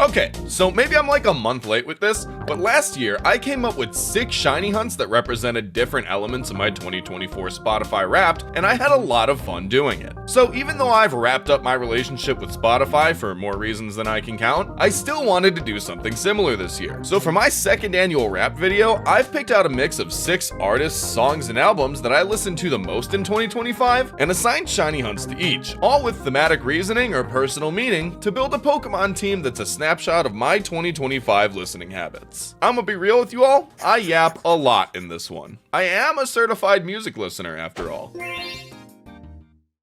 Okay, so maybe I'm like a month late with this, but last year I came up with 6 shiny hunts that represented different elements of my 2024 Spotify Wrapped, and I had a lot of fun doing it. So even though I've wrapped up my relationship with Spotify for more reasons than I can count, I still wanted to do something similar this year. So for my second annual Wrapped video, I've picked out a mix of 6 artists, songs, and albums that I listened to the most in 2025, and assigned shiny hunts to each, all with thematic reasoning or personal meaning to build a Pokemon team that's a snapshot of my 2025 listening habits. I'm gonna be real with you all, I yap a lot in this one. I am a certified music listener after all.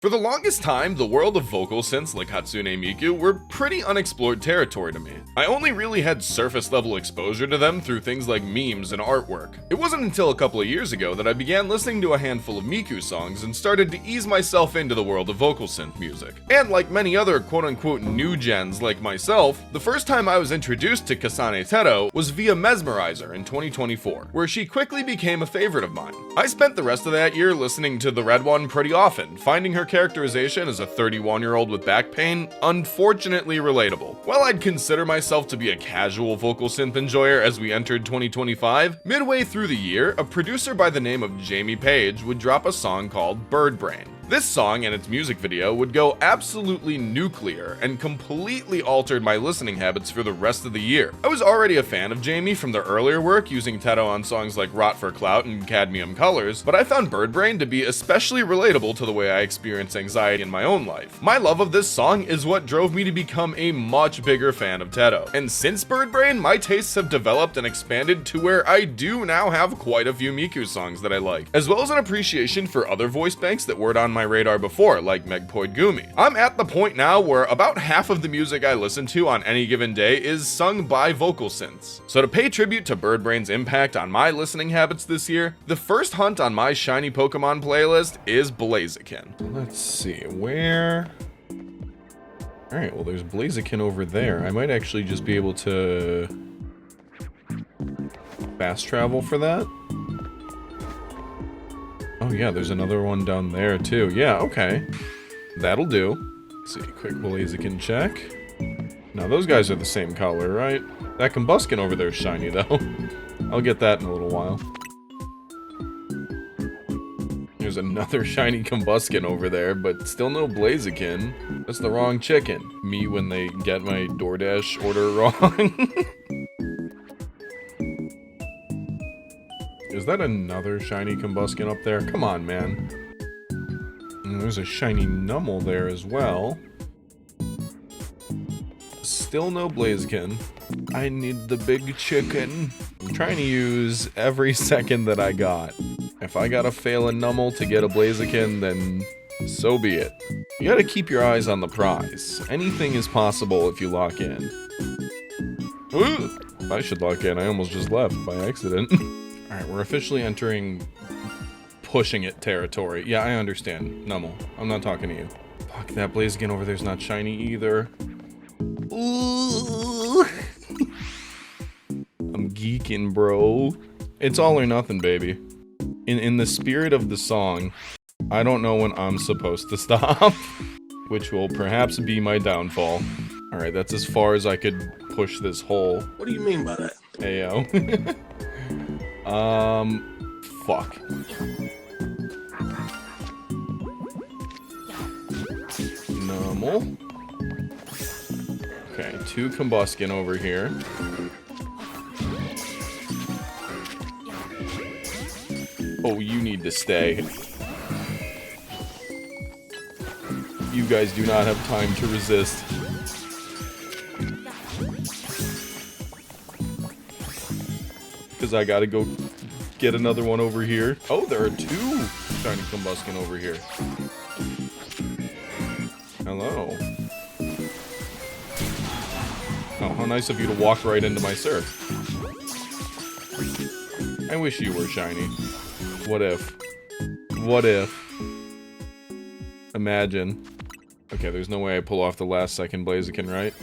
For the longest time, the world of vocal synths like Hatsune Miku were pretty unexplored territory to me. I only really had surface level exposure to them through things like memes and artwork. It wasn't until a couple of years ago that I began listening to a handful of Miku songs and started to ease myself into the world of vocal synth music. And like many other quote-unquote new gens like myself, the first time I was introduced to Kasane Tero was via Mesmerizer in 2024, where she quickly became a favorite of mine. I spent the rest of that year listening to the Red One pretty often, finding her characterization as a 31-year-old with back pain unfortunately relatable. While I'd consider myself to be a casual vocal synth enjoyer as we entered 2025, midway through the year, a producer by the name of Jamie Page would drop a song called Birdbrain. This song and its music video would go absolutely nuclear and completely altered my listening habits for the rest of the year. I was already a fan of Jamie from their earlier work using Tero on songs like Rot for Clout and Cadmium Colors, but I found Birdbrain to be especially relatable to the way I experience anxiety in my own life. My love of this song is what drove me to become a much bigger fan of Tero. And since Birdbrain, my tastes have developed and expanded to where I do now have quite a few Miku songs that I like, as well as an appreciation for other voice banks that weren't on my radar before, like Megpoid Gumi. I'm at the point now where about half of the music I listen to on any given day is sung by vocal synths. So to pay tribute to Birdbrain's impact on my listening habits this year, the first hunt on my shiny Pokemon playlist is Blaziken. Let's see, where... Alright, well there's Blaziken over there. I might actually just be able to fast travel for that. Oh yeah, there's another one down there too. Yeah, okay. That'll do. Let's see, quick Blaziken check. Now those guys are the same color, right? That Combuskin over there is shiny though. I'll get that in a little while. There's another shiny Combuskin over there, but still no Blaziken. That's the wrong chicken. Me when they get my DoorDash order wrong. Is that another shiny Combuskin up there? Come on, man. And there's a shiny Numel there as well. Still no Blaziken. I need the big chicken. I'm trying to use every second that I got. If I gotta fail a Numel to get a Blaziken, then so be it. You gotta keep your eyes on the prize. Anything is possible if you lock in. Ooh, I should lock in. I almost just left by accident. Alright, we're officially entering pushing it territory. Yeah, I understand. Numel, I'm not talking to you. Fuck, that Blaziken over there's not shiny either. Ooh. I'm geeking, bro. It's all or nothing, baby. In the spirit of the song, I don't know when I'm supposed to stop, which will perhaps be my downfall. Alright, that's as far as I could push this hole. What do you mean by that? Ayo. Fuck. Numel. Okay, 2 Combuskin over here. Oh, you need to stay. You guys do not have time to resist. Because I gotta go get another one over here. Oh, there are 2 shiny Combuskin over here. Hello. Oh, how nice of you to walk right into my surf. I wish you were shiny. What if? What if? Imagine. Okay, there's no way I pull off the last second Blaziken, right?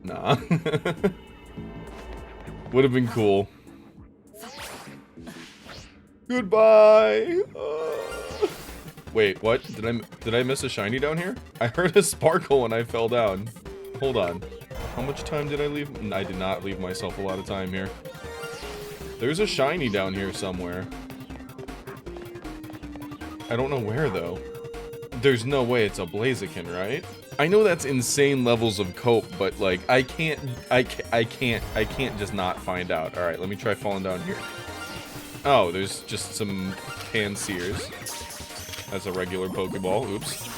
Nah. Would have been cool. Goodbye! Wait, what? Did I miss a shiny down here? I heard a sparkle when I fell down. Hold on. How much time did I leave? I did not leave myself a lot of time here. There's a shiny down here somewhere. I don't know where, though. There's no way it's a Blaziken, right? I know that's insane levels of cope, but, like, I can't just not find out. Alright, let me try falling down here. Oh, there's just some Panseers. That's a regular Pokeball. Oops.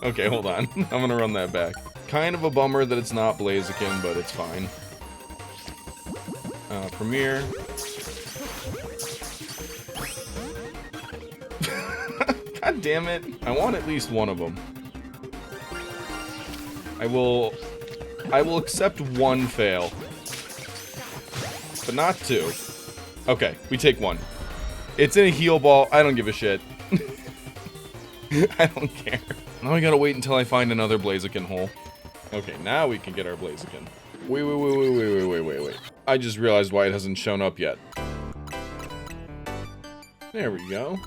Okay, hold on. I'm gonna run that back. Kind of a bummer that it's not Blaziken, but it's fine. Premier. God damn it. I want at least one of them. I will accept one fail. But not two. Okay, we take one. It's in a heal ball. I don't give a shit. I don't care. Now I gotta wait until I find another Blaziken hole. Okay, now we can get our Blaziken. Wait. I just realized why it hasn't shown up yet. There we go.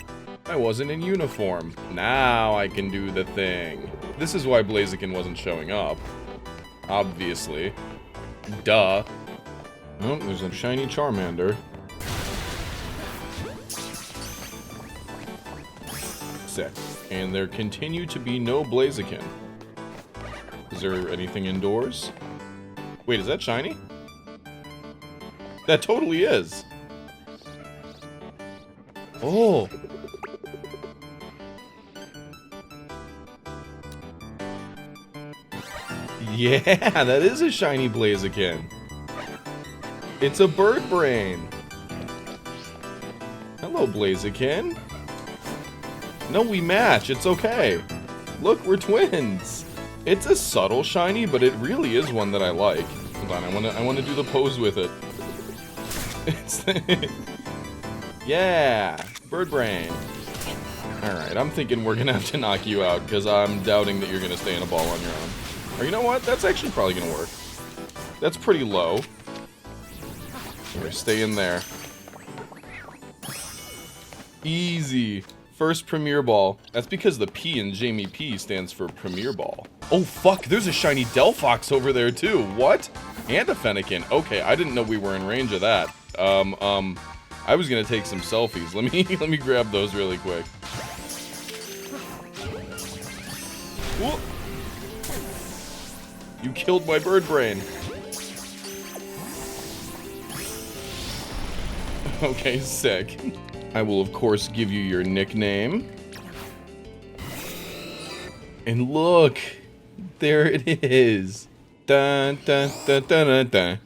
I wasn't in uniform. Now I can do the thing. This is why Blaziken wasn't showing up. Obviously. Duh. Oh, there's a shiny Charmander. Sick. And there continue to be no Blaziken. Is there anything indoors? Wait, is that shiny? That totally is. Oh. Yeah, that is a shiny Blaziken. It's a Birdbrain. Hello, Blaziken. No, we match. It's okay. Look, we're twins. It's a subtle shiny, but it really is one that I like. Hold on, I wanna do the pose with it. Yeah, Birdbrain. Alright, I'm thinking we're gonna have to knock you out, because I'm doubting that you're gonna stay in a ball on your own. Or you know what? That's actually probably gonna work. That's pretty low. Here, stay in there. Easy. First Premier Ball. That's because the P in Jamie P stands for Premier Ball. Oh fuck, there's a shiny Delphox over there too. What? And a Fennekin. Okay, I didn't know we were in range of that. I was gonna take some selfies. Let me grab those really quick. Whoa. You killed my Birdbrain. Okay, sick. I will, of course, give you your nickname. And look! There it is! Dun, dun, dun, dun, dun, dun.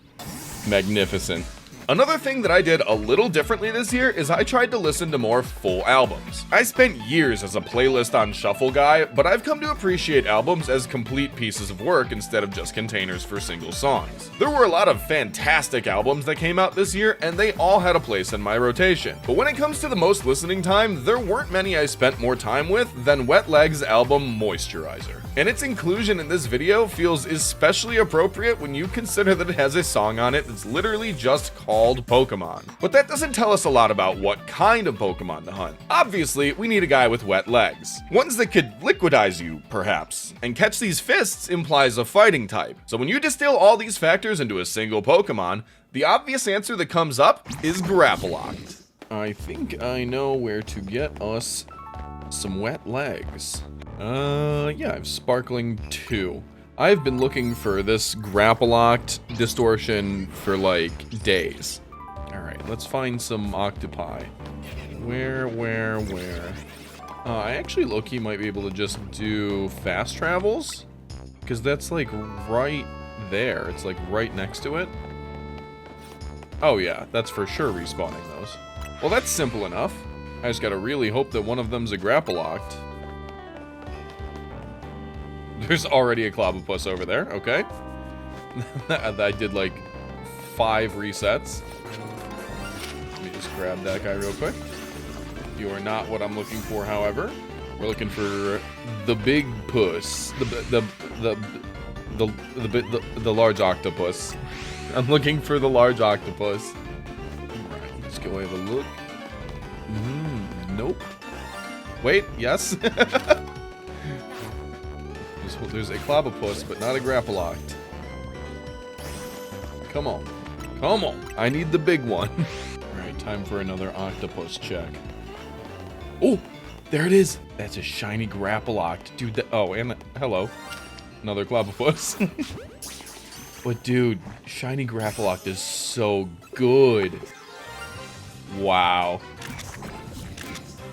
Magnificent. Another thing that I did a little differently this year is I tried to listen to more full albums. I spent years as a playlist on shuffle guy, but I've come to appreciate albums as complete pieces of work instead of just containers for single songs. There were a lot of fantastic albums that came out this year, and they all had a place in my rotation. But when it comes to the most listening time, there weren't many I spent more time with than Wet Leg's album Moisturizer. And its inclusion in this video feels especially appropriate when you consider that it has a song on it that's literally just called Pokémon. But that doesn't tell us a lot about what kind of Pokémon to hunt. Obviously, we need a guy with wet legs. Ones that could liquidize you, perhaps. And catch these fists implies a fighting type. So when you distill all these factors into a single Pokémon, the obvious answer that comes up is Grapploct. I think I know where to get us some wet legs. Yeah, I have Sparkling 2. I've been looking for this Grapploct distortion for, like, days. Alright, let's find some octopi. Where? I actually low-key might be able to just do fast travels. Because that's, like, right there. It's, like, right next to it. Oh, yeah, that's for sure respawning those. Well, that's simple enough. I just gotta really hope that one of them's a Grapploct. There's already a Clobbopus over there, okay. I did like 5 resets. Let me just grab that guy real quick. You are not what I'm looking for, however. We're looking for the big puss. The large octopus. I'm looking for the large octopus. Alright, let's go have a look. Nope. Wait, yes. There's a Clobbopus, but not a Grapploct. Come on. Come on. I need the big one. Alright, time for another octopus check. Oh, there it is. That's a shiny Grapploct. Dude, oh, and hello. Another Clobbopus. But dude, shiny Grapploct is so good. Wow.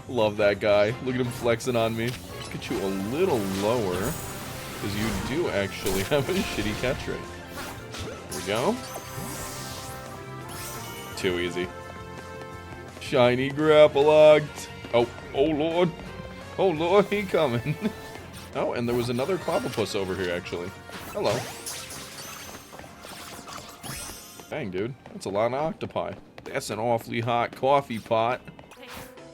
Love that guy. Look at him flexing on me. Let's get you a little lower, because you do actually have a shitty catch rate. There we go. Too easy. Shiny Grapploct. Oh, oh lord. Oh lord, he coming. Oh, and there was another Clobbopus over here, actually. Hello. Dang, dude. That's a lot of octopi. That's an awfully hot coffee pot.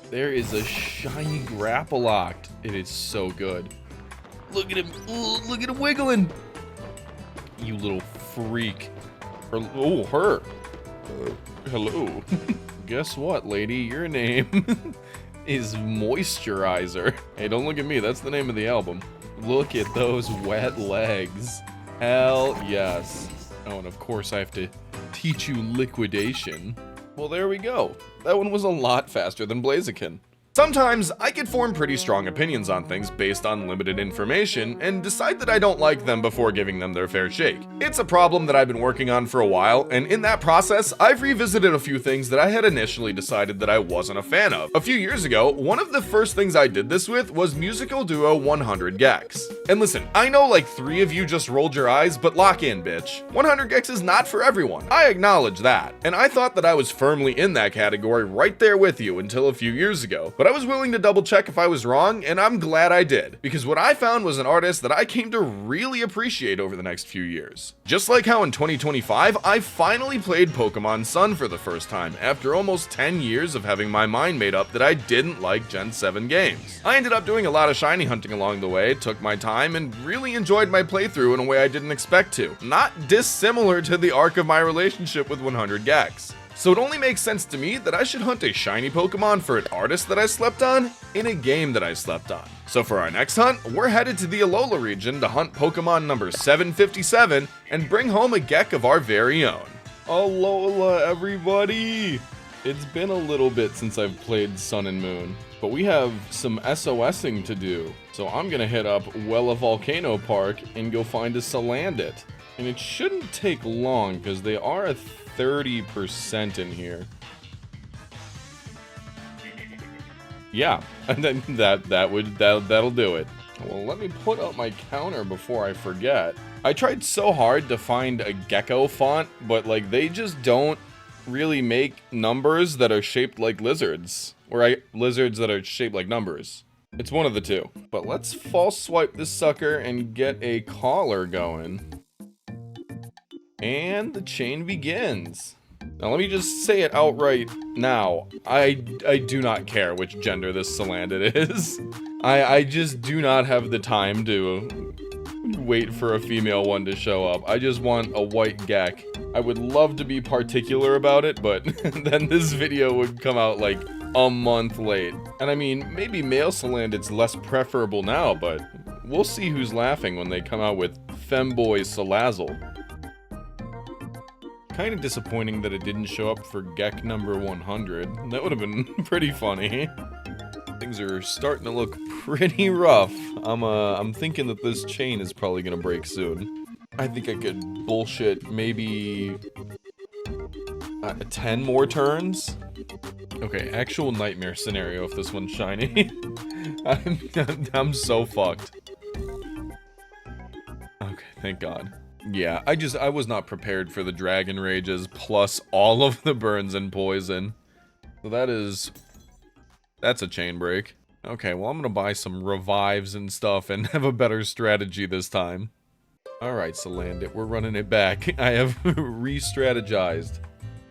There is a shiny Grapploct. It is so good. Look at him. Ooh, look at him wiggling. You little freak. Oh, her. Hello. Guess what, lady? Your name is Moisturizer. Hey, don't look at me. That's the name of the album. Look at those wet legs. Hell yes. Oh, and of course I have to teach you liquidation. Well, there we go. That one was a lot faster than Blaziken. Sometimes I could form pretty strong opinions on things based on limited information and decide that I don't like them before giving them their fair shake. It's a problem that I've been working on for a while, and in that process, I've revisited a few things that I had initially decided that I wasn't a fan of. A few years ago, one of the first things I did this with was musical duo 100 Gex. And listen, I know like 3 of you just rolled your eyes, but lock in, bitch. 100 Gex is not for everyone. I acknowledge that. And I thought that I was firmly in that category right there with you until a few years ago. But I was willing to double check if I was wrong, and I'm glad I did, because what I found was an artist that I came to really appreciate over the next few years. Just like how in 2025, I finally played Pokémon Sun for the first time, after almost 10 years of having my mind made up that I didn't like Gen 7 games. I ended up doing a lot of shiny hunting along the way, took my time, and really enjoyed my playthrough in a way I didn't expect to. Not dissimilar to the arc of my relationship with 100 Gex. So it only makes sense to me that I should hunt a shiny Pokemon for an artist that I slept on in a game that I slept on. So for our next hunt, we're headed to the Alola region to hunt Pokemon number 757 and bring home a Gek of our very own. Alola, everybody! It's been a little bit since I've played Sun and Moon, but we have some SOSing to do. So I'm gonna hit up Wella Volcano Park and go find a Salandit. And it shouldn't take long, because they are a 30% in here. Yeah, and then that'll do it. Well, let me put up my counter before I forget. I tried so hard to find a gecko font, but like they just don't really make numbers that are shaped like lizards, or lizards that are shaped like numbers. It's one of the two. But let's false swipe this sucker and get a collar going. And the chain begins. Now let me just say it outright now. I do not care which gender this Salandit is. I just do not have the time to wait for a female one to show up. I just want a white Gek. I would love to be particular about it, but then this video would come out like a month late. And I mean, maybe male Salandit's less preferable now, but we'll see who's laughing when they come out with Femboy Salazzle. Kind of disappointing that it didn't show up for Gek number 100. That would have been pretty funny. Things are starting to look pretty rough. I'm thinking that this chain is probably gonna break soon. I think I could bullshit maybe 10 more turns. Okay, actual nightmare scenario if this one's shiny. I'm so fucked. Okay, thank God. Yeah, I was not prepared for the Dragon Rages plus all of the burns and poison. So that's a chain break. Okay, well I'm gonna buy some revives and stuff and have a better strategy this time. Alright, Salandit, we're running it back. I have re-strategized.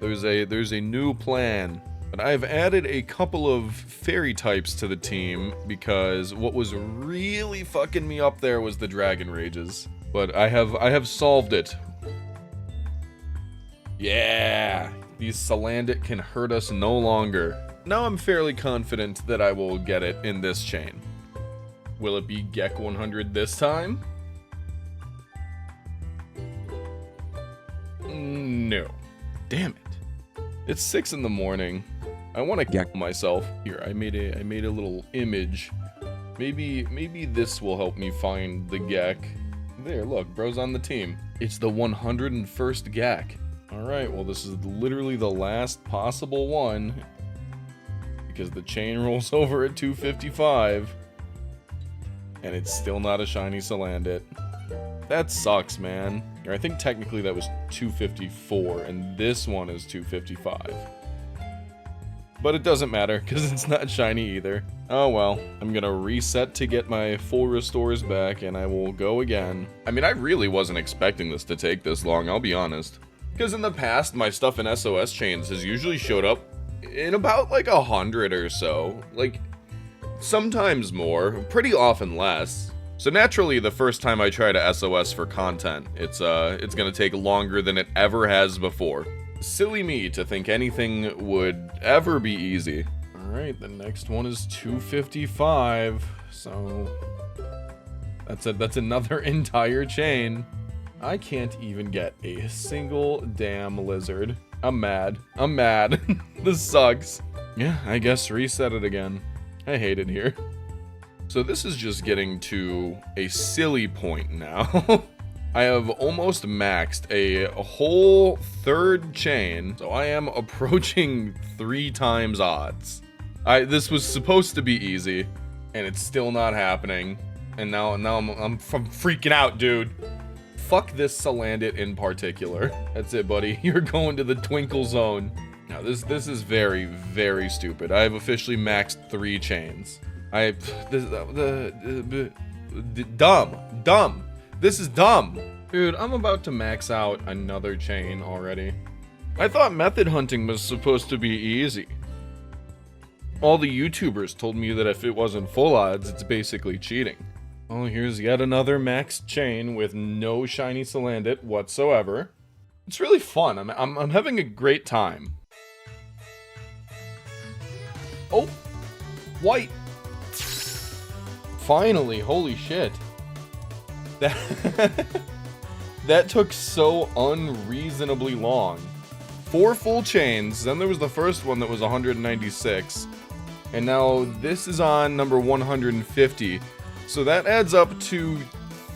There's a new plan. But I've added a couple of fairy types to the team because what was really fucking me up there was the Dragon Rages. But I have solved it. Yeah! These Salandit can hurt us no longer. Now I'm fairly confident that I will get it in this chain. Will it be Gek 100 this time? No. Damn it. It's 6 in the morning. I want to get myself. Here, I made a little image. Maybe this will help me find the Gek. There, look, bro's on the team. It's the 101st Gek. Alright, well this is literally the last possible one. Because the chain rolls over at 255. And it's still not a shiny Salandit. That sucks, man. Or I think technically that was 254, and this one is 255. But it doesn't matter, because it's not shiny either. Oh well, I'm gonna reset to get my full restores back, and I will go again. I mean, I really wasn't expecting this to take this long, I'll be honest. Because in the past, my stuff in SOS chains has usually showed up in about like 100 or so. Like, sometimes more, pretty often less. So naturally, the first time I try to SOS for content, it's gonna take longer than it ever has before. Silly me to think anything would ever be easy. Alright, the next one is 255, so that's another entire chain. I can't even get a single damn lizard. I'm mad. I'm mad. This sucks. Yeah, I guess reset it again. I hate it here. So this is just getting to a silly point now. I have almost maxed a whole third chain, so I am approaching 3 times odds. This was supposed to be easy, and it's still not happening. And now I'm freaking out, dude. Fuck this Salandit in particular. That's it, buddy. You're going to the Twinkle Zone. Now this is very, very stupid. I have officially maxed 3 chains. Dumb. This is dumb. Dude, I'm about to max out another chain already. I thought method hunting was supposed to be easy. All the YouTubers told me that if it wasn't full odds, it's basically cheating. Oh, here's yet another maxed chain with no shiny Salandit whatsoever. It's really fun. I'm having a great time. Oh, white. Finally, holy shit. That took so unreasonably long. 4 full chains, then there was the first one that was 196. And now this is on number 150. So that adds up to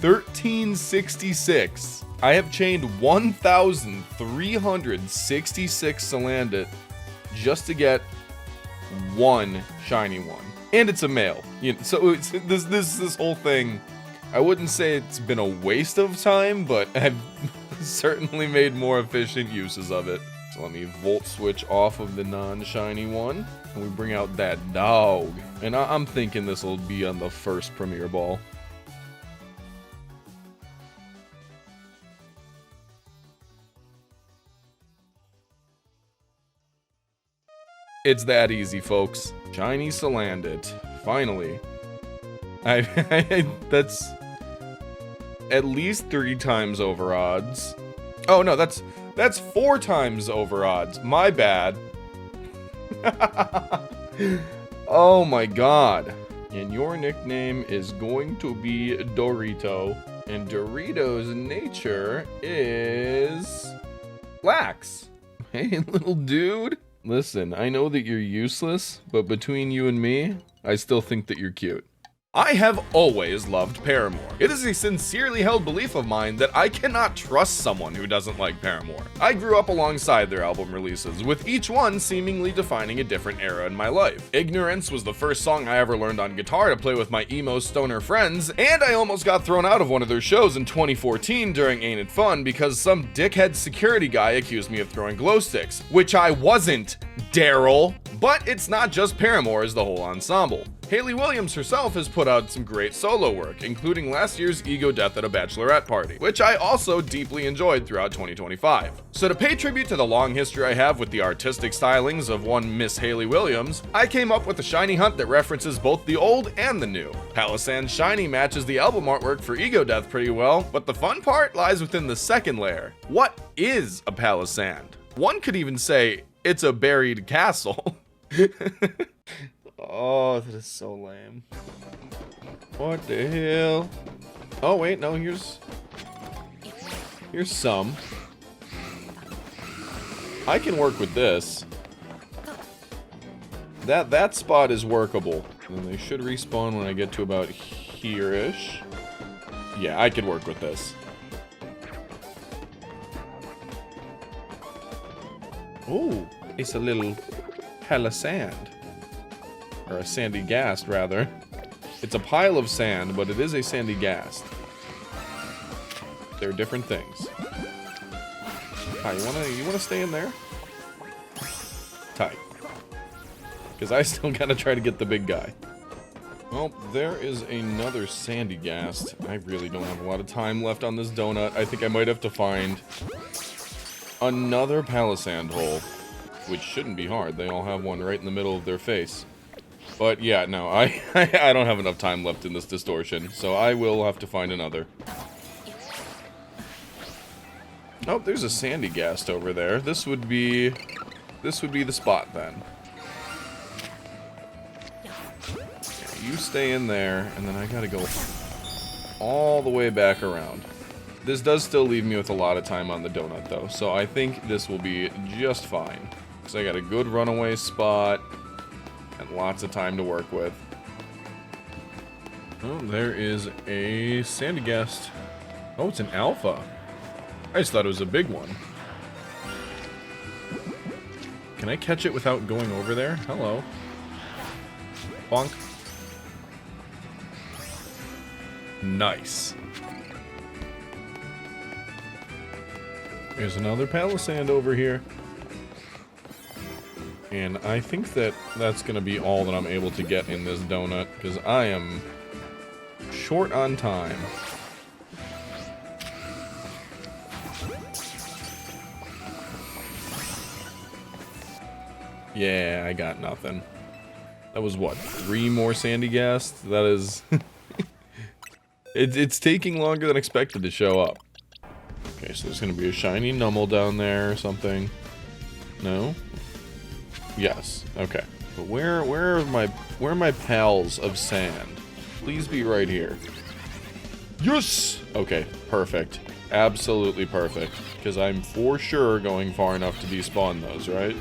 1366. I have chained 1,366 Salandit just to get 1 shiny one. And it's a male. You know, so it's this whole thing, I wouldn't say it's been a waste of time, but I've certainly made more efficient uses of it. So let me volt switch off of the non-shiny one, and we bring out that dog. And I'm thinking this will be on the first Premier Ball. It's that easy, folks. Shiny Salandit. Finally. That's at least 3 times over odds. Oh no, that's 4 times over odds. My bad. Oh my god. And your nickname is going to be Dorito. And Dorito's nature is lax. Hey, little dude. Listen, I know that you're useless, but between you and me, I still think that you're cute. I have always loved Paramore. It is a sincerely held belief of mine that I cannot trust someone who doesn't like Paramore. I grew up alongside their album releases, with each one seemingly defining a different era in my life. Ignorance was the first song I ever learned on guitar to play with my emo stoner friends, and I almost got thrown out of one of their shows in 2014 during Ain't It Fun because some dickhead security guy accused me of throwing glow sticks, which I wasn't, Daryl. But it's not just Paramore as the whole ensemble. Hayley Williams herself has put out some great solo work, including last year's Ego Death at a Bachelorette Party, which I also deeply enjoyed throughout 2025. So to pay tribute to the long history I have with the artistic stylings of one Miss Hayley Williams, I came up with a shiny hunt that references both the old and the new. Palossand shiny matches the album artwork for Ego Death pretty well, but the fun part lies within the second layer. What is a Palossand? One could even say it's a buried castle. Oh, that is so lame. What the hell? Oh wait, no, here's some. I can work with this. That spot is workable. And they should respawn when I get to about here-ish. Yeah, I could work with this. Oh, it's a little Palossand. Or a sandy ghast, rather. It's a pile of sand, but it is a sandy ghast. They're different things. Hi, you wanna stay in there? Tight. Because I still gotta try to get the big guy. Well, there is another sandy ghast. I really don't have a lot of time left on this donut. I think I might have to find another Palossand hole, which shouldn't be hard. They all have one right in the middle of their face. But yeah, no, I don't have enough time left in this distortion, so I will have to find another. Oh, there's a sandy ghast over there. This would be the spot then. Yeah, you stay in there, and then I gotta go all the way back around. This does still leave me with a lot of time on the donut, though, so I think this will be just fine. Because I got a good runaway spot, and lots of time to work with. Oh, there is a sandy ghast. Oh, it's an alpha. I just thought it was a big one. Can I catch it without going over there? Hello. Bonk. Nice. There's another Palossand over here. And I think that's going to be all that I'm able to get in this donut, because I am short on time. Yeah, I got nothing. That was what, 3 more sandy ghasts? That is... it's taking longer than expected to show up. Okay, so there's gonna be a shiny Numel down there or something. No? Yes, okay. But where are my pals of sand? Please be right here. Yes! Okay, perfect. Absolutely perfect. Because I'm for sure going far enough to despawn those, right?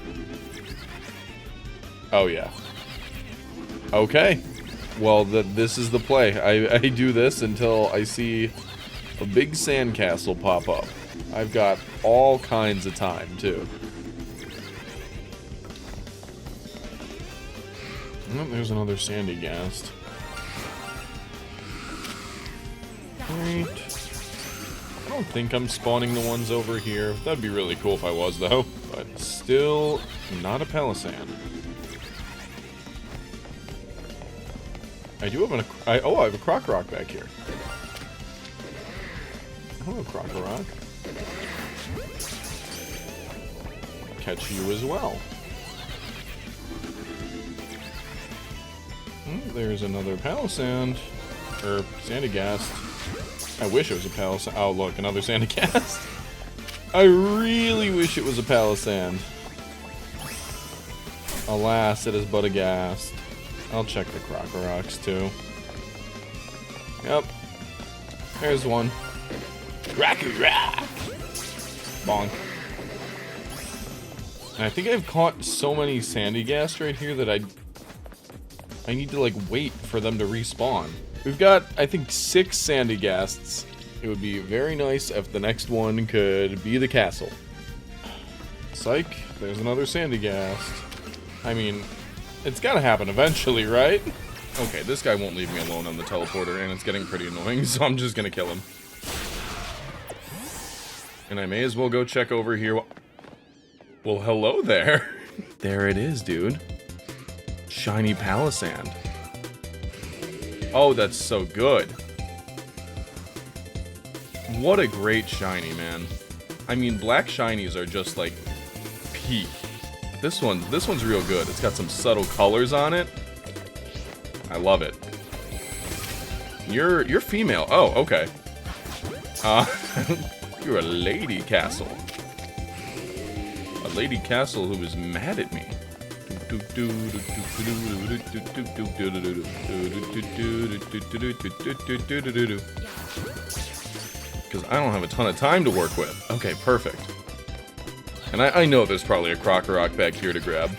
Oh, yeah. Okay. Well, this is the play. I do this until I see a big sandcastle pop up. I've got all kinds of time, too. Oh, there's another sandy ghast. Right. I don't think I'm spawning the ones over here. That'd be really cool if I was, though. But still not a Palossand. I do have I have a Croc-Rock back here. Hello, Croc-Rock. Catch you as well. There's another Palossand. Or sandy ghast. I wish it was a Palossand. Oh, look, another sandy ghast. I really wish it was a Palossand. Alas, it is but a ghast. I'll check the Croc-Rocks too. Yep. There's one. Rocky Rock! Bonk. And I think I've caught so many sandy ghast right here that I need to, like, wait for them to respawn. We've got, I think, 6 sandy ghasts. It would be very nice if the next one could be the castle. Psych. There's another sandy ghast. I mean... it's gotta happen eventually, right? Okay, this guy won't leave me alone on the teleporter, and it's getting pretty annoying, so I'm just gonna kill him. And I may as well go check over here. Well, hello there. There it is, dude. Shiny Palossand. Oh, that's so good. What a great shiny, man. I mean, black shinies are just, like, peak. This one's real good. It's got some subtle colors on it. I love it. You're female. Oh, okay. You're a lady castle. A lady castle who is mad at me. Because I don't have a ton of time to work with. Okay, perfect. And I know there's probably a Crocorock back here to grab.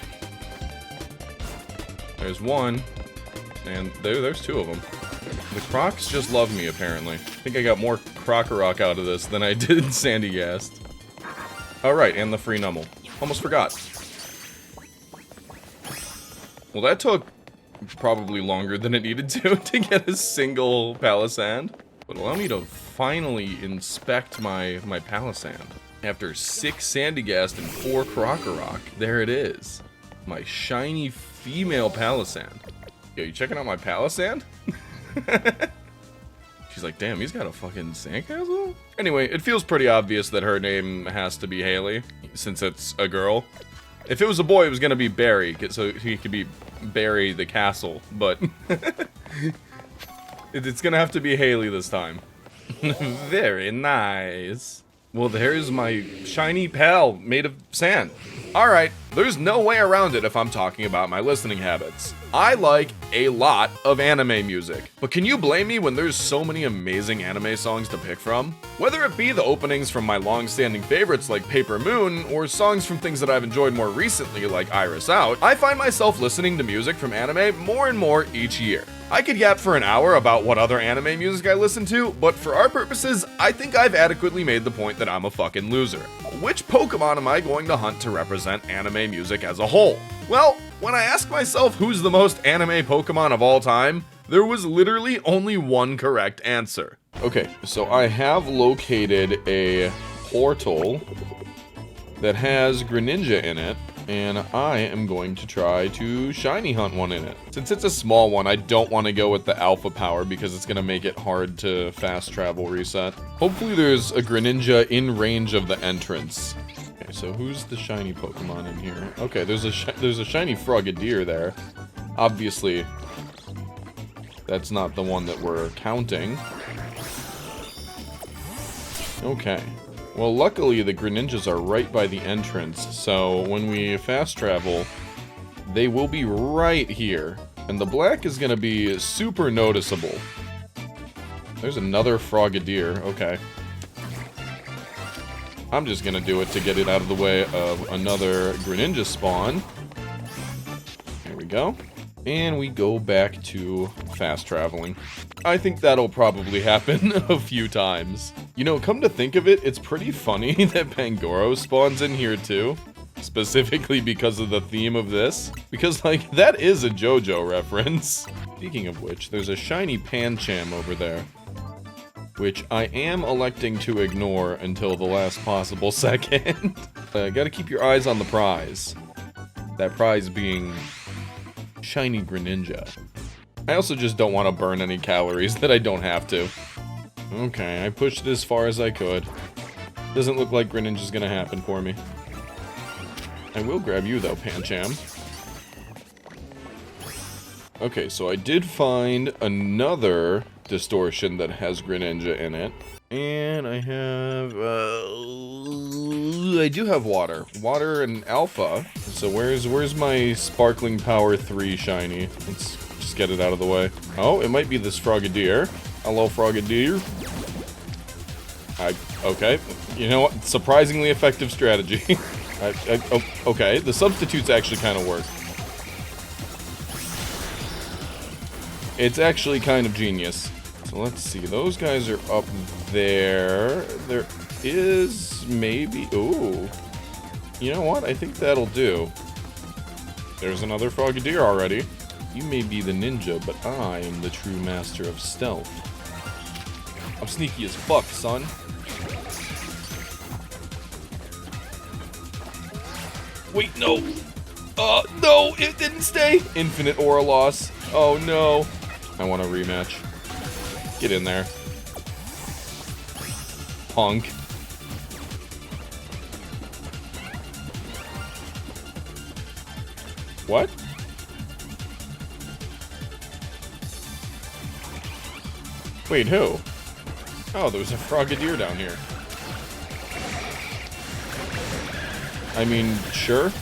There's one. And there's two of them. The Crocs just love me, apparently. I think I got more Crocorock out of this than I did Sandygast. Alright, and the free Numble. Almost forgot. Well, that took probably longer than it needed to get a single Palossand. But allow me to finally inspect my Palossand. After 6 Sandygast and 4 Crocorock, there it is. My shiny female Palossand. Yo, you checking out my Palossand? She's like, damn, he's got a fucking sandcastle? Anyway, it feels pretty obvious that her name has to be Hayley, since it's a girl. If it was a boy, it was gonna be Barry, so he could be Barry the Castle, but it's gonna have to be Hayley this time. Very nice. Well, there's my shiny pal made of sand. Alright, there's no way around it if I'm talking about my listening habits. I like a lot of anime music, but can you blame me when there's so many amazing anime songs to pick from? Whether it be the openings from my long-standing favorites like Paper Moon, or songs from things that I've enjoyed more recently like Iris Out, I find myself listening to music from anime more and more each year. I could yap for an hour about what other anime music I listen to, but for our purposes, I think I've adequately made the point that I'm a fucking loser. Which Pokemon am I going to hunt to represent anime music as a whole? Well, when I asked myself who's the most anime Pokemon of all time, there was literally only one correct answer. Okay, so I have located a portal that has Greninja in it, and I am going to try to shiny hunt one in it. Since it's a small one, I don't want to go with the alpha power because it's going to make it hard to fast travel reset. Hopefully there's a Greninja in range of the entrance. Okay, so who's the shiny Pokemon in here? Okay, there's a shiny Frogadier there. Obviously, that's not the one that we're counting. Okay. Well, luckily the Greninjas are right by the entrance, so when we fast travel, they will be right here. And the black is going to be super noticeable. There's another Frogadier, okay. I'm just going to do it to get it out of the way of another Greninja spawn. There we go. And we go back to fast traveling. I think that'll probably happen a few times. You know, come to think of it, it's pretty funny that Pangoro spawns in here too. Specifically because of the theme of this. Because, like, that is a JoJo reference. Speaking of which, there's a shiny Pancham over there. Which I am electing to ignore until the last possible second. Gotta keep your eyes on the prize. That prize being shiny Greninja. I also just don't want to burn any calories that I don't have to. Okay, I pushed it as far as I could. Doesn't look like Greninja's gonna happen for me. I will grab you though, Pancham. Okay, so I did find another distortion that has Greninja in it. And I have, I do have water. Water and alpha. So where's my Sparkling Power 3 shiny? Let's just get it out of the way. Oh, it might be this Frogadier. Hello, Frogadier. Okay. You know what? Surprisingly effective strategy. Okay, the substitutes actually kind of work. It's actually kind of genius. So let's see, those guys are up there. There is maybe... Ooh. You know what? I think that'll do. There's another Frogadier already. You may be the ninja, but I am the true master of stealth. I'm sneaky as fuck, son. Wait, no! No! It didn't stay! Infinite aura loss. Oh, no. I want a rematch. Get in there. Punk. What? Wait, who? Oh, there was a Frogadier down here. I mean, sure.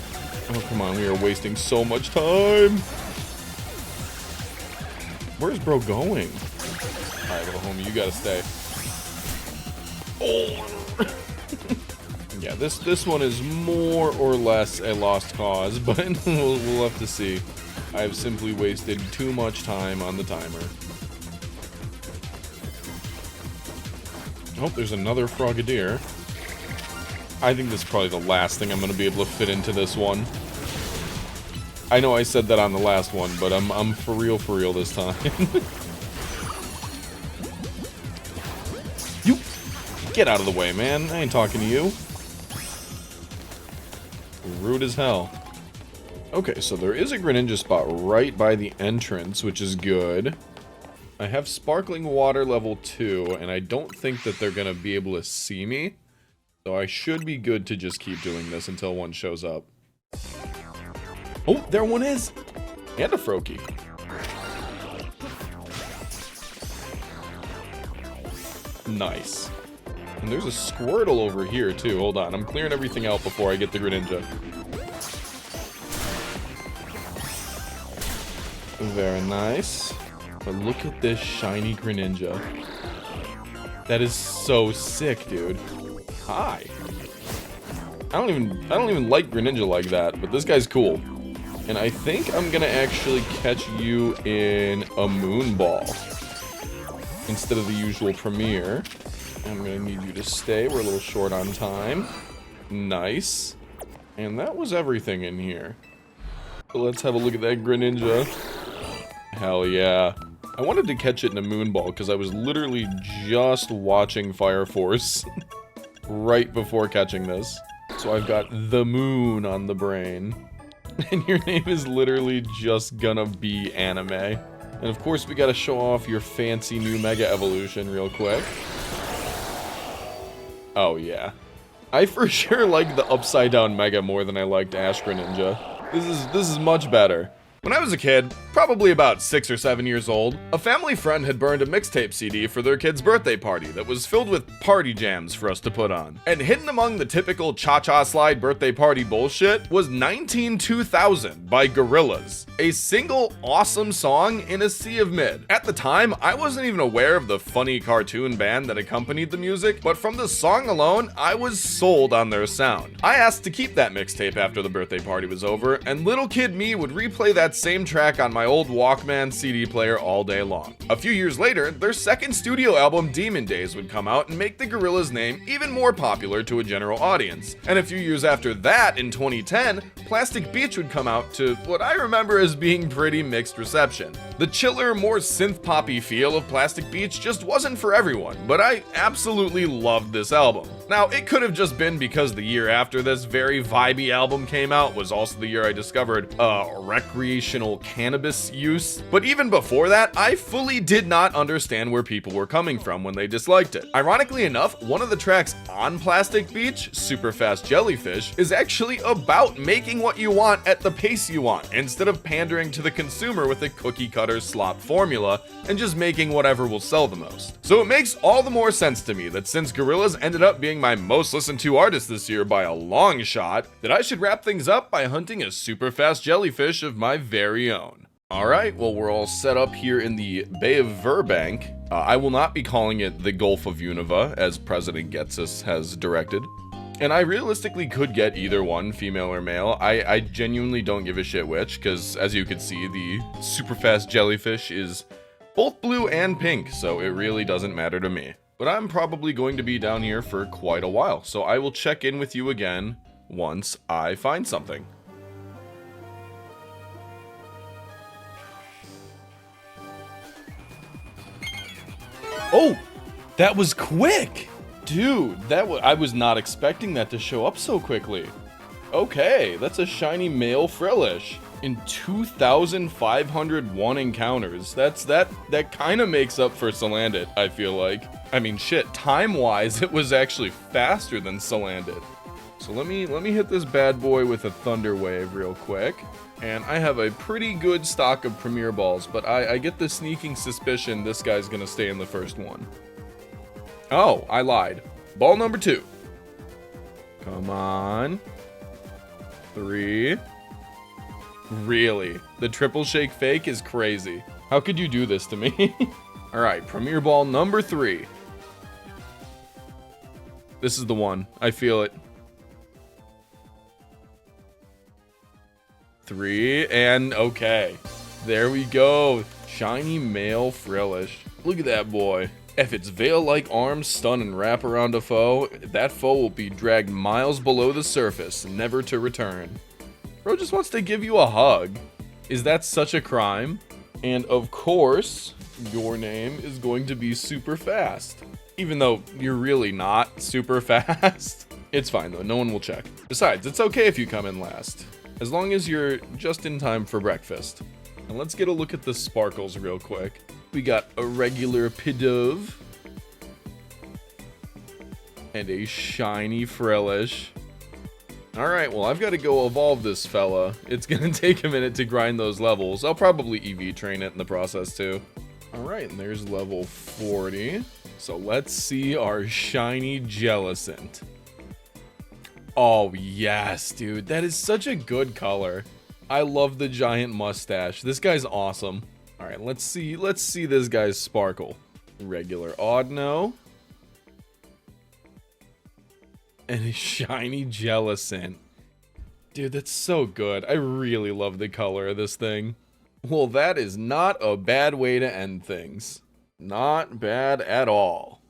Oh, come on, we are wasting so much time. Where's bro going? Alright, little homie, you gotta stay. Oh! Yeah, Yeah, this one is more or less a lost cause, but we'll have to see. I've simply wasted too much time on the timer. Oh, there's another Frogadier. I think this is probably the last thing I'm going to be able to fit into this one. I know I said that on the last one, but I'm for real this time. You get out of the way, man. I ain't talking to you. Rude as hell. Okay, so there is a Greninja spot right by the entrance, which is good. I have Sparkling Water level 2, and I don't think that they're going to be able to see me. So I should be good to just keep doing this until one shows up. Oh, there one is! And a Froakie. Nice. And there's a Squirtle over here, too. Hold on, I'm clearing everything out before I get the Greninja. Very nice. But look at this shiny Greninja. That is so sick, dude. Hi. I don't even like Greninja like that, but this guy's cool. And I think I'm gonna actually catch you in a Moonball instead of the usual Premier. I'm gonna need you to stay. We're a little short on time. Nice. And that was everything in here. So let's have a look at that Greninja. Hell yeah. I wanted to catch it in a Moonball because I was literally just watching Fire Force right before catching this. So I've got the moon on the brain. And your name is literally just gonna be anime. And of course we gotta show off your fancy new Mega Evolution real quick. Oh yeah. I for sure like the upside down Mega more than I liked Ash Greninja. This is much better. When I was a kid, probably about 6 or 7 years old, a family friend had burned a mixtape CD for their kid's birthday party that was filled with party jams for us to put on. And hidden among the typical cha-cha slide birthday party bullshit was 192000 by Gorillaz, a single awesome song in a sea of mid. At the time, I wasn't even aware of the funny cartoon band that accompanied the music, but from the song alone, I was sold on their sound. I asked to keep that mixtape after the birthday party was over, and little kid me would replay that same track on my old Walkman CD player all day long. A few years later, their second studio album Demon Days would come out and make the Gorillaz name even more popular to a general audience. And a few years after that, in 2010, Plastic Beach would come out to what I remember as being pretty mixed reception. The chiller, more synth-poppy feel of Plastic Beach just wasn't for everyone, but I absolutely loved this album. Now, it could have just been because the year after this very vibey album came out was also the year I discovered recreational cannabis use, but even before that, I fully did not understand where people were coming from when they disliked it. Ironically enough, one of the tracks on Plastic Beach, Superfast Jellyfish, is actually about making what you want at the pace you want, instead of pandering to the consumer with a cookie-cutter slop formula and just making whatever will sell the most. So it makes all the more sense to me that since Gorillaz ended up being my most listened to artist this year by a long shot, that I should wrap things up by hunting a Superfast Jellyfish of my very own. Alright, well we're all set up here in the Bay of Verbank. I will not be calling it the Gulf of Unova, as President Getsus has directed. And I realistically could get either one, female or male. I genuinely don't give a shit which, because as you can see, the Superfast Jellyfish is both blue and pink, so it really doesn't matter to me. But I'm probably going to be down here for quite a while, so I will check in with you again once I find something. Oh, that was quick! Dude, I was not expecting that to show up so quickly. Okay, that's a shiny male Frillish in 2,501 encounters. That kind of makes up for Salandit, I feel like. I mean, shit, time-wise, it was actually faster than Salandit. So let me hit this bad boy with a Thunder Wave real quick. And I have a pretty good stock of Premier Balls, but I get the sneaking suspicion this guy's gonna stay in the first one. Oh, I lied. Ball number 2. Come on. 3. Really? The triple shake fake is crazy. How could you do this to me? Alright, Premier Ball number 3. This is the one. I feel it. 3, and okay. There we go. Shiny male Frillish. Look at that boy. If its veil-like arms stun and wrap around a foe, that foe will be dragged miles below the surface, never to return. Bro just wants to give you a hug. Is that such a crime? And of course, your name is going to be Superfast. Even though you're really not super fast. It's fine though, no one will check. Besides, it's okay if you come in last, as long as you're just in time for breakfast. And let's get a look at the sparkles real quick. We got a regular Pidove. And a shiny Frillish. Alright, well I've got to go evolve this fella. It's gonna take a minute to grind those levels. I'll probably EV train it in the process too. Alright, and there's level 40. So let's see our shiny Jellicent. Oh yes, dude, that is such a good color. I love the giant mustache. This guy's awesome. All right, let's see this guy's sparkle. Regular Audino. And a shiny Jellicent. Dude, that's so good. I really love the color of this thing. Well, that is not a bad way to end things. Not bad at all.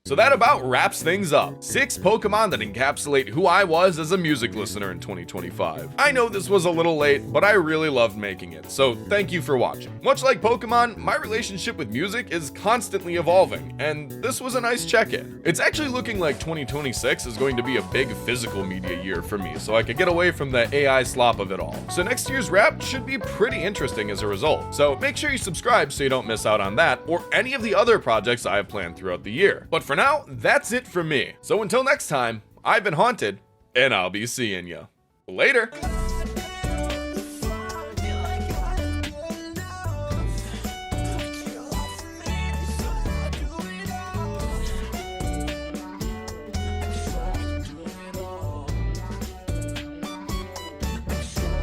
So that about wraps things up. 6 Pokemon that encapsulate who I was as a music listener in 2025. I know this was a little late, but I really loved making it, so thank you for watching. Much like Pokemon, my relationship with music is constantly evolving, and this was a nice check-in. It's actually looking like 2026 is going to be a big physical media year for me, so I could get away from the AI slop of it all. So next year's wrap should be pretty interesting as a result, so make sure you subscribe so you don't miss out on that, or any of the other projects I have planned throughout the year. But for now, that's it from me. So until next time, I've been Haunted, and I'll be seeing ya. Later!